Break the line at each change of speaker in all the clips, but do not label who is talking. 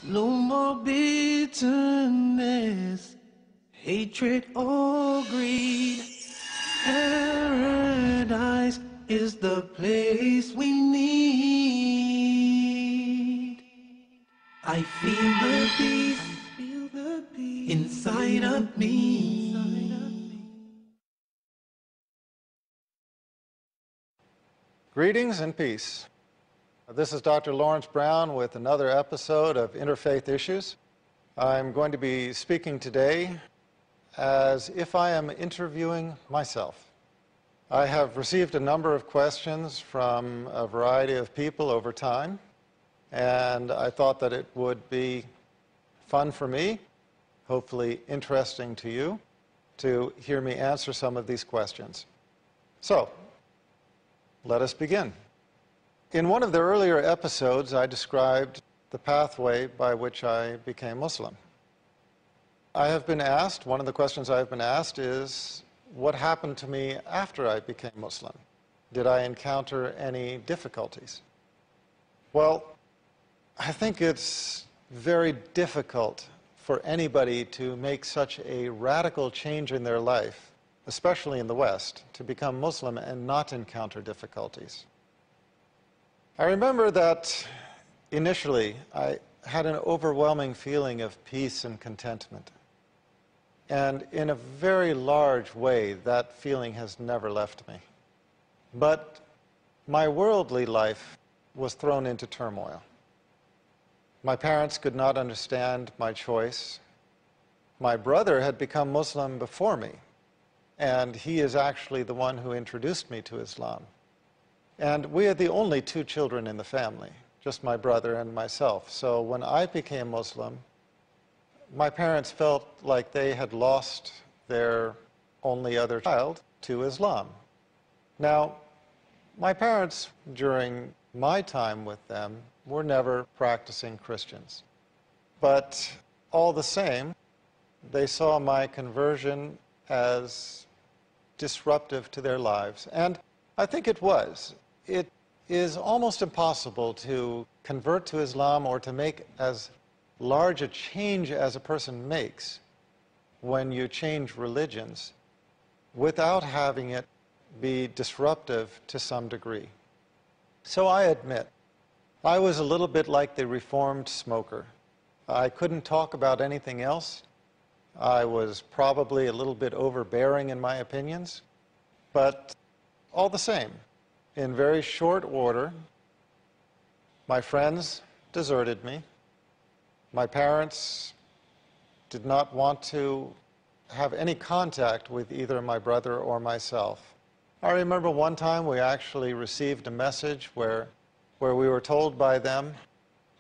No more bitterness, hatred or greed. Paradise is the place we need. I feel the peace inside of me.
Greetings and peace. This is Dr. Laurence Brown with another episode of Interfaith Issues. I'm going to be speaking today as if I am interviewing myself. I have received a number of questions from a variety of people over time, and I thought that it would be fun for me, hopefully interesting to you, to hear me answer some of these questions. So, let us begin. In one of the earlier episodes, I described the pathway by which I became Muslim. I have been asked, one of the questions I have been asked is, what happened to me after I became Muslim? Did I encounter any difficulties? Well, I think it's very difficult for anybody to make such a radical change in their life, especially in the West, to become Muslim and not encounter difficulties. I remember that initially I had an overwhelming feeling of peace and contentment. And in a very large way, that feeling has never left me. But my worldly life was thrown into turmoil. My parents could not understand my choice. My brother had become Muslim before me, and he is actually the one who introduced me to Islam. And we are the only two children in the family, just my brother and myself. So when I became Muslim, my parents felt like they had lost their only other child to Islam. Now, my parents, during my time with them, were never practicing Christians. But all the same, they saw my conversion as disruptive to their lives. And I think it was. It is almost impossible to convert to Islam or to make as large a change as a person makes when you change religions without having it be disruptive to some degree. So I admit, I was a little bit like the reformed smoker. I couldn't talk about anything else. I was probably a little bit overbearing in my opinions, but all the same, in very short order, my friends deserted me. My parents did not want to have any contact with either my brother or myself. I remember one time we actually received a message where we were told by them,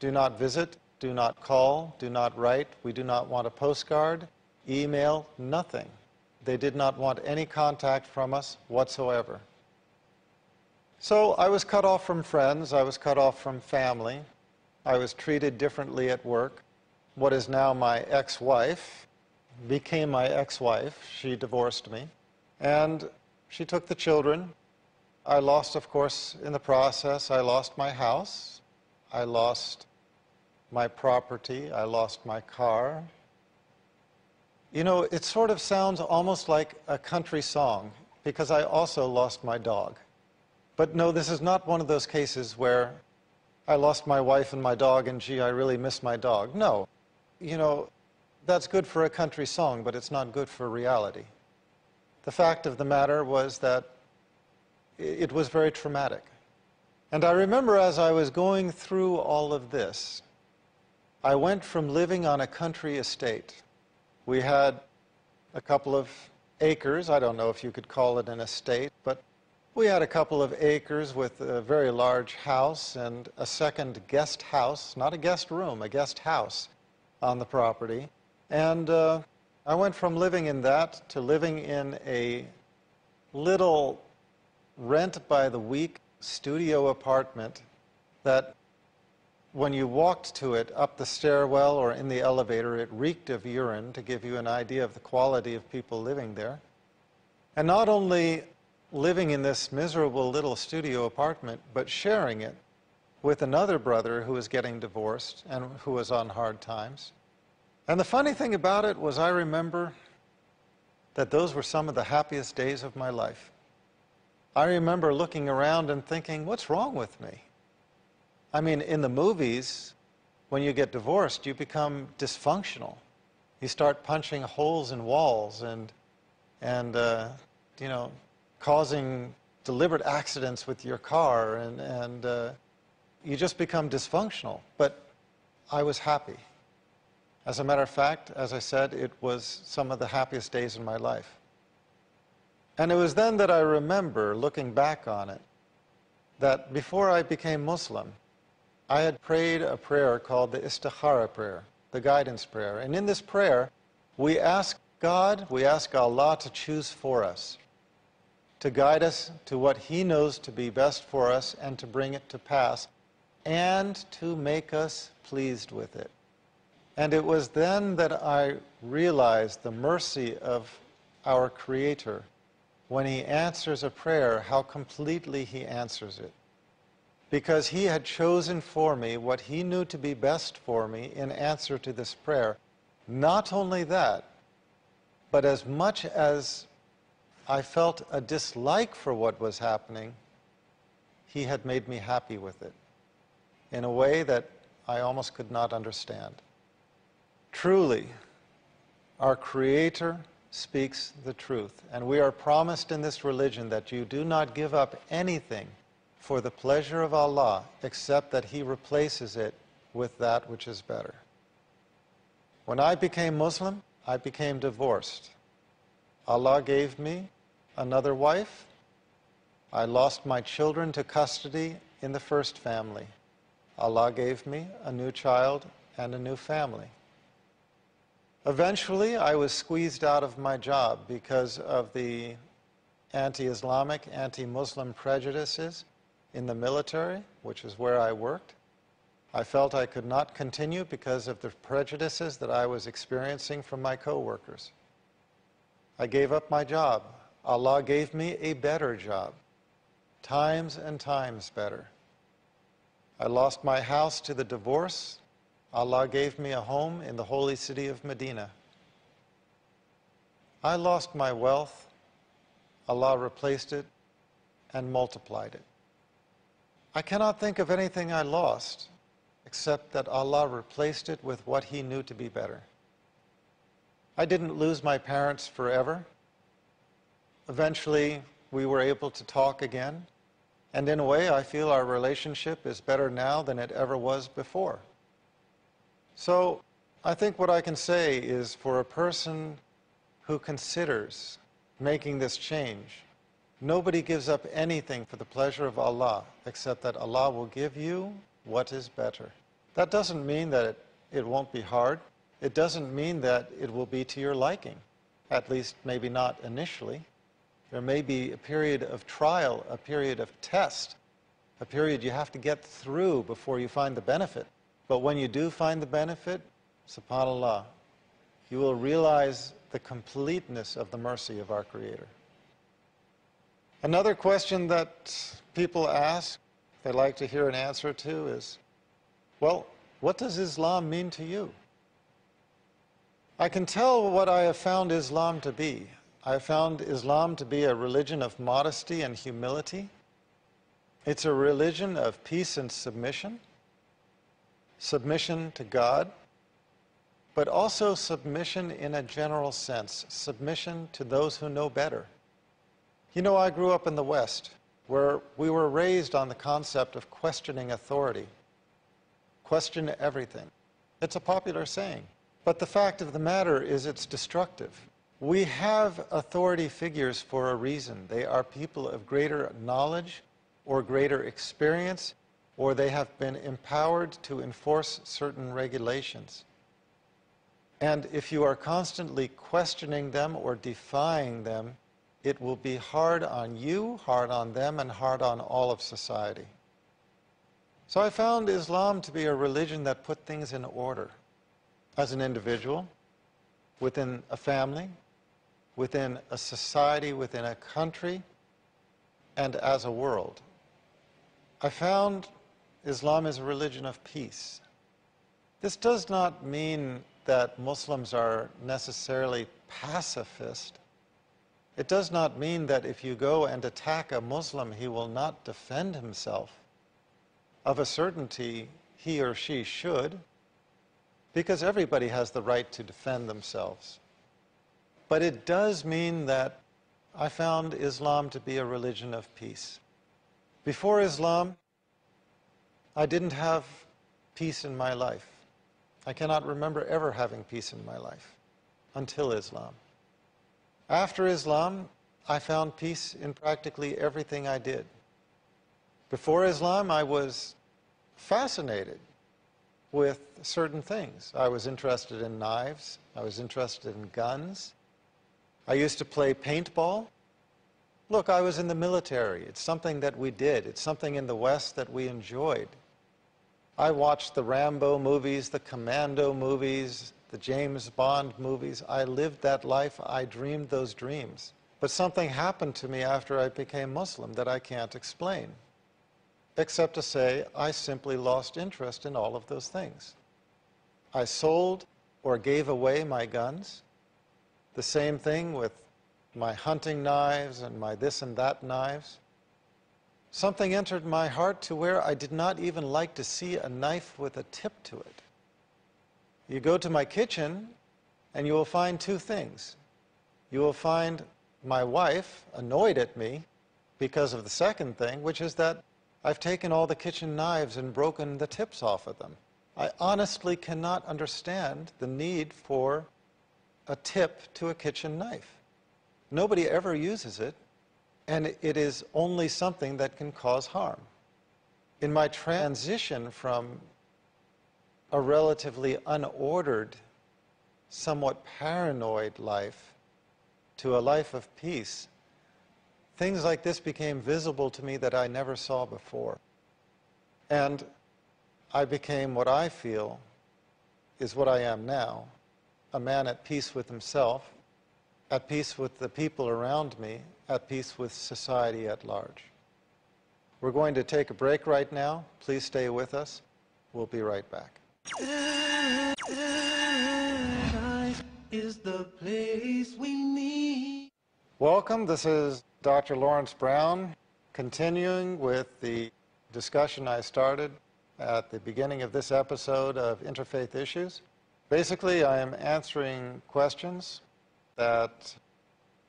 do not visit, do not call, do not write, we do not want a postcard, email, nothing. They did not want any contact from us whatsoever. So I was cut off from friends, I was cut off from family, I was treated differently at work. What is now my ex-wife became my ex-wife. She divorced me, and she took the children. I lost, of course, in the process, I lost my house, I lost my property, I lost my car. You know, it sort of sounds almost like a country song, because I also lost my dog. But no, this is not one of those cases where I lost my wife and my dog and gee, I really miss my dog. No. You know, that's good for a country song, but it's not good for reality. The fact of the matter was that it was very traumatic. And I remember as I was going through all of this, I went from living on a country estate. We had a couple of acres. I don't know if you could call it an estate, but we had a couple of acres with a very large house and a second guest house, not a guest room, a guest house on the property. And I went from living in that to living in a little rent-by-the-week studio apartment that when you walked to it up the stairwell or in the elevator, it reeked of urine, to give you an idea of the quality of people living there. And not only living in this miserable little studio apartment, but sharing it with another brother who was getting divorced and who was on hard times. And the funny thing about it was I remember that those were some of the happiest days of my life. I remember looking around and thinking, what's wrong with me? I mean, in the movies, when you get divorced, you become dysfunctional. You start punching holes in walls and causing deliberate accidents with your car, and you just become dysfunctional. But I was happy. As a matter of fact, as I said, it was some of the happiest days in my life. And it was then that I remember, looking back on it, that before I became Muslim, I had prayed a prayer called the Istikhara prayer, the guidance prayer. And in this prayer, we ask God, we ask Allah to choose for us, to guide us to what He knows to be best for us and to bring it to pass, and to make us pleased with it. And it was then that I realized the mercy of our Creator when He answers a prayer, how completely He answers it. Because He had chosen for me what He knew to be best for me in answer to this prayer. Not only that, but as much as I felt a dislike for what was happening, He had made me happy with it in a way that I almost could not understand. Truly, our Creator speaks the truth, and we are promised in this religion that you do not give up anything for the pleasure of Allah except that He replaces it with that which is better. When I became Muslim, I became divorced. Allah gave me another wife. I lost my children to custody in the first family. Allah gave me a new child and a new family. Eventually, I was squeezed out of my job because of the anti-Islamic, anti-Muslim prejudices in the military, which is where I worked. I felt I could not continue because of the prejudices that I was experiencing from my co-workers. I gave up my job. Allah gave me a better job, times and times better. I lost my house to the divorce. Allah gave me a home in the holy city of Medina. I lost my wealth. Allah replaced it and multiplied it. I cannot think of anything I lost except that Allah replaced it with what He knew to be better. I didn't lose my parents forever. Eventually, we were able to talk again, and in a way, I feel our relationship is better now than it ever was before. So, I think what I can say is for a person who considers making this change, nobody gives up anything for the pleasure of Allah except that Allah will give you what is better. That doesn't mean that it won't be hard. It doesn't mean that it will be to your liking, at least maybe not initially. There may be a period of trial, a period of test, a period you have to get through before you find the benefit. But when you do find the benefit, subhanAllah, you will realize the completeness of the mercy of our Creator. Another question that people ask, they like to hear an answer to is, well, what does Islam mean to you? I can tell what I have found Islam to be. I have found Islam to be a religion of modesty and humility. It's a religion of peace and submission, submission to God, but also submission in a general sense, submission to those who know better. You know, I grew up in the West, where we were raised on the concept of questioning authority. Question everything. It's a popular saying. But the fact of the matter is it's destructive. We have authority figures for a reason. They are people of greater knowledge or greater experience, or they have been empowered to enforce certain regulations. And if you are constantly questioning them or defying them, it will be hard on you, hard on them, and hard on all of society. So I found Islam to be a religion that put things in order. As an individual, within a family, within a society, within a country, and as a world. I found Islam is a religion of peace. This does not mean that Muslims are necessarily pacifist. It does not mean that if you go and attack a Muslim, he will not defend himself. Of a certainty, he or she should, because everybody has the right to defend themselves. But it does mean that I found Islam to be a religion of peace. Before Islam, I didn't have peace in my life. I cannot remember ever having peace in my life until Islam. After Islam, I found peace in practically everything I did. Before Islam, I was fascinated with certain things. I was interested in knives. I was interested in guns. I used to play paintball. Look, I was in the military. It's something that we did. It's something in the West that we enjoyed. I watched the Rambo movies, the Commando movies, the James Bond movies. I lived that life. I dreamed those dreams. But something happened to me after I became Muslim that I can't explain, except to say I simply lost interest in all of those things. I sold or gave away my guns. The same thing with my hunting knives and my this and that knives. Something entered my heart to where I did not even like to see a knife with a tip to it. You go to my kitchen and you will find two things. You will find my wife annoyed at me because of the second thing, which is that I've taken all the kitchen knives and broken the tips off of them. I honestly cannot understand the need for a tip to a kitchen knife. Nobody ever uses it, and it is only something that can cause harm. In my transition from a relatively unordered, somewhat paranoid life to a life of peace, things like this became visible to me that I never saw before. And I became what I feel is what I am now, a man at peace with himself, at peace with the people around me, at peace with society at large. We're going to take a break right now. Please stay with us. We'll be right back.
Paradise is the place we need.
Welcome. This is Dr. Laurence Brown, continuing with the discussion I started at the beginning of this episode of Interfaith Issues. Basically, I am answering questions that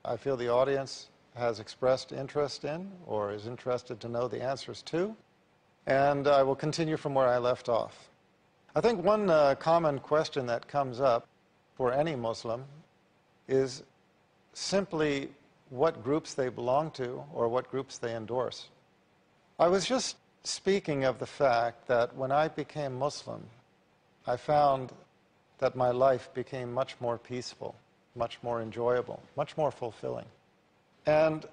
I feel the audience has expressed interest in or is interested to know the answers to, and I will continue from where I left off. I think one common question that comes up for any Muslim is simply what groups they belong to or what groups they endorse. I was just speaking of the fact that when I became Muslim, I found that my life became much more peaceful, much more enjoyable, much more fulfilling. And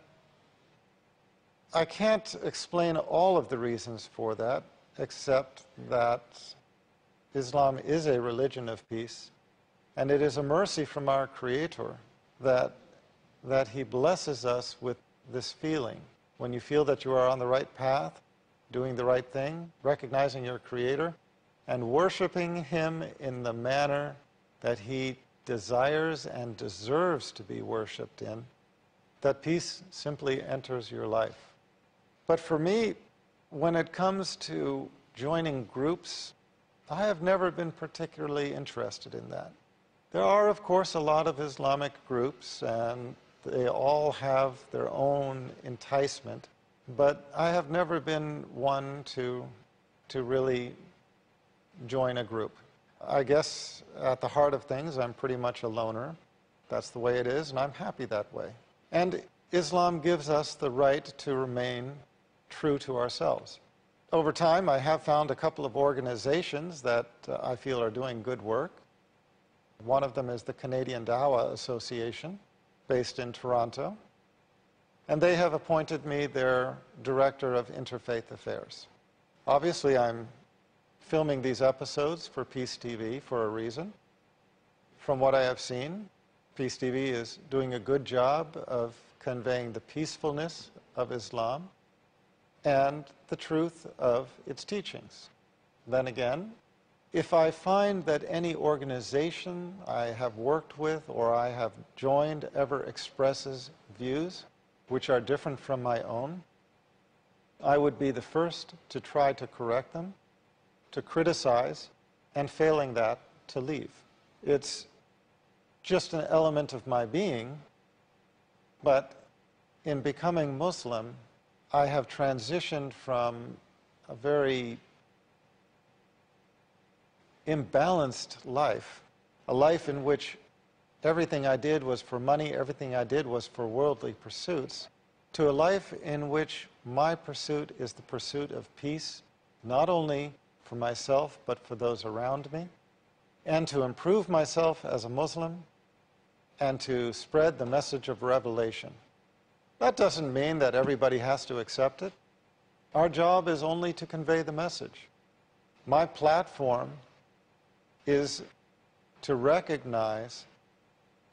I can't explain all of the reasons for that, except that Islam is a religion of peace, and it is a mercy from our Creator that He blesses us with this feeling. When you feel that you are on the right path, doing the right thing, recognizing your Creator, and worshiping Him in the manner that He desires and deserves to be worshipped in, that peace simply enters your life. But for me, when it comes to joining groups, I have never been particularly interested in that. There are, of course, a lot of Islamic groups, and they all have their own enticement, but I have never been one to really join a group. I guess at the heart of things, I'm pretty much a loner. That's the way it is, and I'm happy that way. And Islam gives us the right to remain true to ourselves. Over time, I have found a couple of organizations that I feel are doing good work. One of them is the Canadian Dawah Association, based in Toronto. And they have appointed me their Director of Interfaith Affairs. Obviously, I'm filming these episodes for Peace TV for a reason. From what I have seen, Peace TV is doing a good job of conveying the peacefulness of Islam. and the truth of its teachings. Then again, if I find that any organization I have worked with or I have joined ever expresses views which are different from my own, I would be the first to try to correct them, to criticize, and failing that, to leave. It's just an element of my being, but in becoming Muslim, I have transitioned from a very imbalanced life, a life in which everything I did was for money, everything I did was for worldly pursuits, to a life in which my pursuit is the pursuit of peace, not only for myself, but for those around me, and to improve myself as a Muslim, and to spread the message of revelation. That doesn't mean that everybody has to accept it. Our job is only to convey the message. My platform is to recognize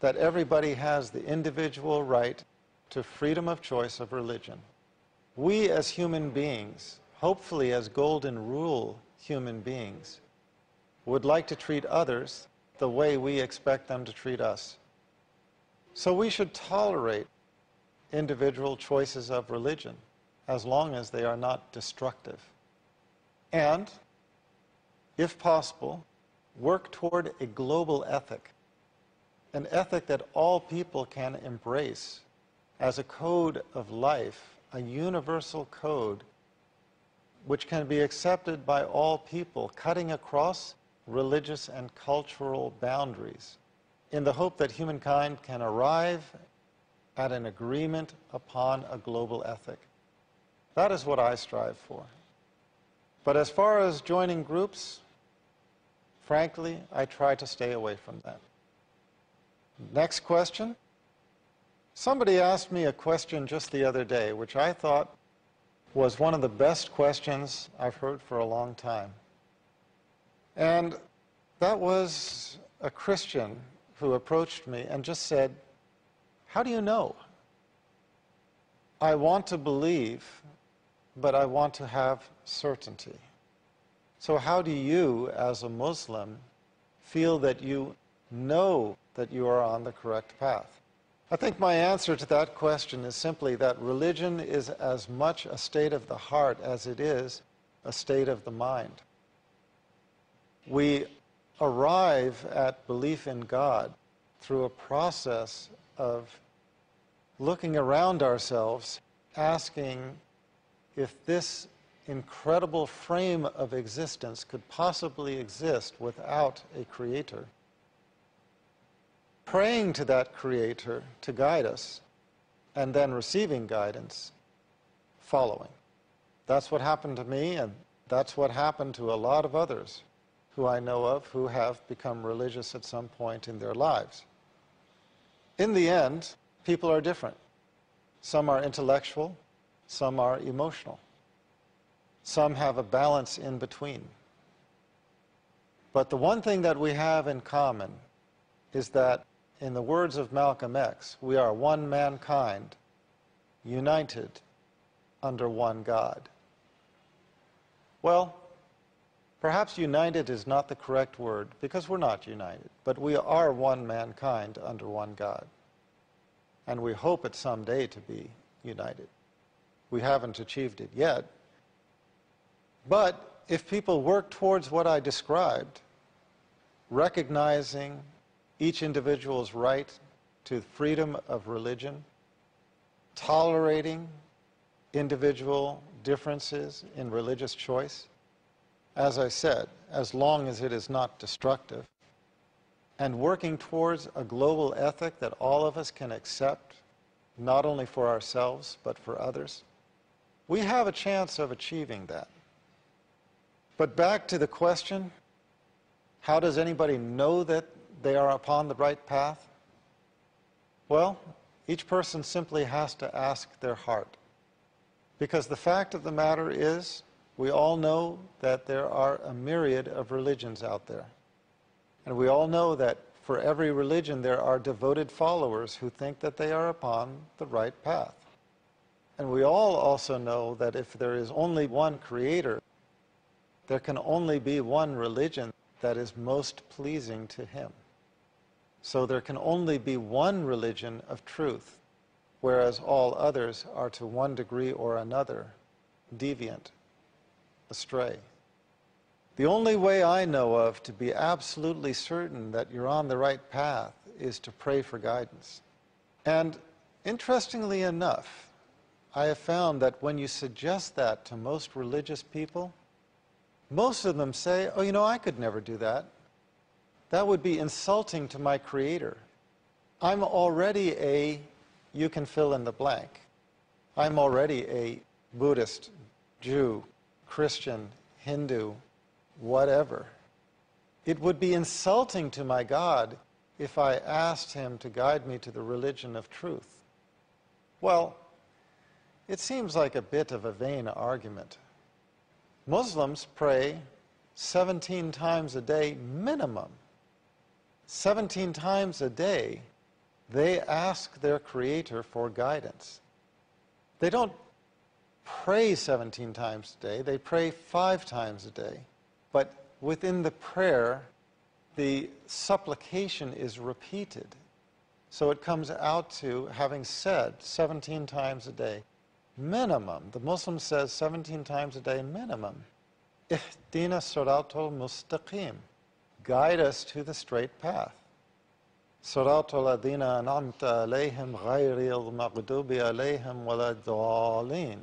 that everybody has the individual right to freedom of choice of religion. We as human beings, hopefully as golden rule human beings, would like to treat others the way we expect them to treat us. So we should tolerate individual choices of religion as long as they are not destructive. And, if possible, work toward a global ethic, an ethic that all people can embrace as a code of life, a universal code which can be accepted by all people, cutting across religious and cultural boundaries, in the hope that humankind can arrive at an agreement upon a global ethic. That is what I strive for. But as far as joining groups, frankly, I try to stay away from that. Next question. Somebody asked me a question just the other day, which I thought was one of the best questions I've heard for a long time. And that was a Christian who approached me and just said, "How do you know? I want to believe, but I want to have certainty. So how do you, as a Muslim, feel that you know that you are on the correct path?" I think my answer to that question is simply that religion is as much a state of the heart as it is a state of the mind. We arrive at belief in God through a process of looking around ourselves, asking if this incredible frame of existence could possibly exist without a creator, praying to that creator to guide us, and then receiving guidance, following. That's what happened to me, and that's what happened to a lot of others who I know of who have become religious at some point in their lives. In the end, people are different. Some are intellectual, some are emotional. Some have a balance in between. But the one thing that we have in common is that, in the words of Malcolm X, we are one mankind, united under one God. Well, perhaps united is not the correct word, because we're not united, but we are one mankind under one God. And we hope it someday to be united. We haven't achieved it yet. But if people work towards what I described, recognizing each individual's right to freedom of religion, tolerating individual differences in religious choice, as I said, as long as it is not destructive, and working towards a global ethic that all of us can accept, not only for ourselves, but for others, we have a chance of achieving that. But back to the question, how does anybody know that they are upon the right path? Well, each person simply has to ask their heart. Because the fact of the matter is, we all know that there are a myriad of religions out there. And we all know that for every religion there are devoted followers who think that they are upon the right path. And we all also know that if there is only one creator, there can only be one religion that is most pleasing to him. So there can only be one religion of truth, whereas all others are to one degree or another deviant, astray. The only way I know of to be absolutely certain that you're on the right path is to pray for guidance. And interestingly enough, I have found that when you suggest that to most religious people, most of them say, oh, you know, I could never do that. That would be insulting to my Creator. I'm already a, you can fill in the blank. I'm already a Buddhist, Jew, Christian, Hindu, whatever. It would be insulting to my God if I asked him to guide me to the religion of truth. Well, it seems like a bit of a vain argument. Muslims pray 17 times a day minimum. 17 times a day, they ask their Creator for guidance. They don't pray 17 times a day, they pray 5 times a day. But within the prayer, the supplication is repeated. So it comes out to having said 17 times a day, minimum. The Muslim says 17 times a day minimum. Ihdina siratal mustaqim. Guide us to the straight path. Siratal ladina an'amta alayhim ghayril maghdubi alayhim waladdallin.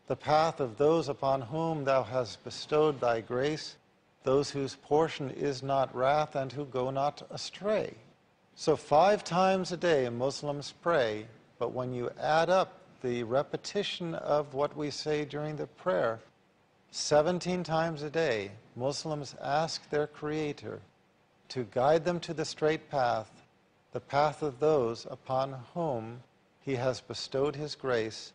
The path of those upon whom thou hast bestowed thy grace, those whose portion is not wrath and who go not astray. So 5 times a day Muslims pray, but when you add up the repetition of what we say during the prayer, 17 times a day Muslims ask their Creator to guide them to the straight path, the path of those upon whom he has bestowed his grace,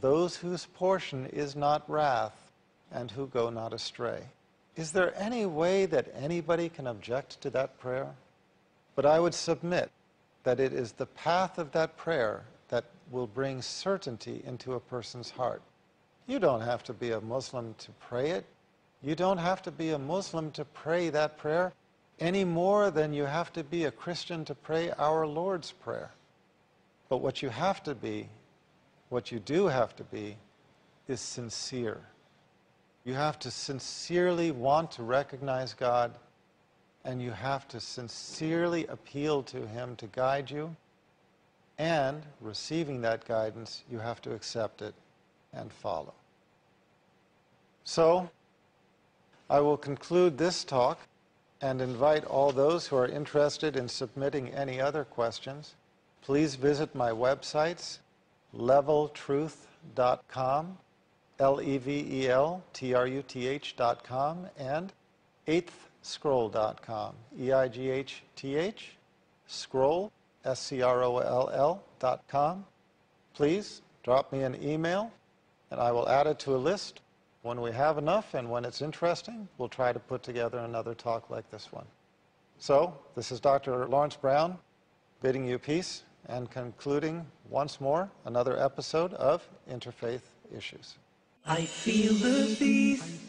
those whose portion is not wrath and who go not astray. Is there any way that anybody can object to that prayer? But I would submit that it is the path of that prayer that will bring certainty into a person's heart. You don't have to be a Muslim to pray it. You don't have to be a Muslim to pray that prayer any more than you have to be a Christian to pray our Lord's Prayer. But what you have to be, what you do have to be, is sincere. You have to sincerely want to recognize God, and you have to sincerely appeal to him to guide you, and receiving that guidance, you have to accept it and follow. So, I will conclude this talk and invite all those who are interested in submitting any other questions. Please visit my websites, leveltruth.com, leveltruth.com, and eighthscroll.com, EIGHTH, scroll, SCROLL.com. Please drop me an email, and I will add it to a list. When we have enough and when it's interesting, we'll try to put together another talk like this one. So, this is Dr. Laurence Brown, bidding you peace and concluding once more another episode of Interfaith Issues.
I feel the peace.